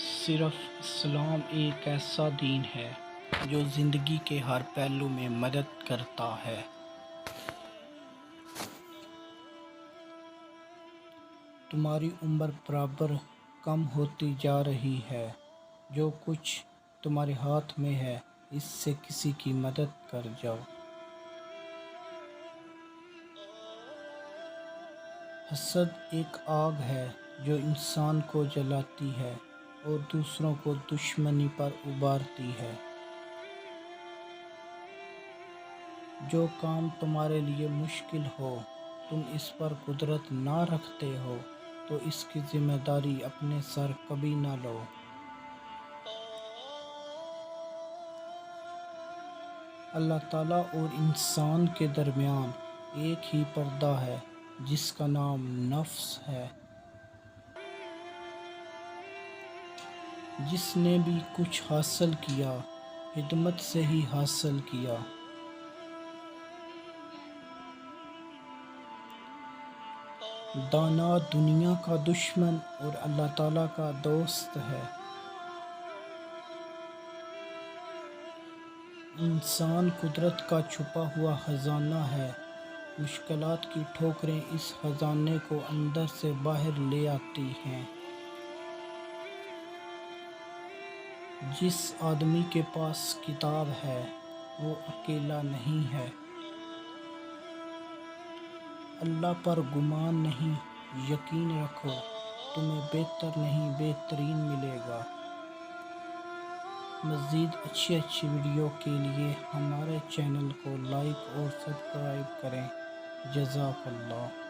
صرف اسلام ایک ایسا دین ہے جو زندگی کے ہر پہلو میں مدد کرتا ہے۔ تمہاری عمر برابر کم ہوتی جا رہی ہے۔ جو کچھ تمہارے ہاتھ میں ہے اس سے کسی کی مدد کر جاؤ۔ حسد ایک آگ ہے جو انسان کو جلاتی ہے اور دوسروں کو دشمنی پر ابھارتی ہے۔ جو کام تمہارے لیے مشکل ہو، تم اس پر قدرت نہ رکھتے ہو تو اس کی ذمہ داری اپنے سر کبھی نہ لو۔ اللہ تعالیٰ اور انسان کے درمیان ایک ہی پردہ ہے جس کا نام نفس ہے۔ جس نے بھی کچھ حاصل کیا، خدمت سے ہی حاصل کیا۔ دانا دنیا کا دشمن اور اللہ تعالیٰ کا دوست ہے۔ انسان قدرت کا چھپا ہوا خزانہ ہے۔ مشکلات کی ٹھوکریں اس خزانے کو اندر سے باہر لے آتی ہیں۔ جس آدمی کے پاس کتاب ہے وہ اکیلا نہیں ہے۔ اللہ پر گمان نہیں، یقین رکھو تمہیں بہتر نہیں بہترین ملے گا۔ مزید اچھی ویڈیو کے لیے ہمارے چینل کو لائک اور سبسکرائب کریں۔ جزاک اللہ۔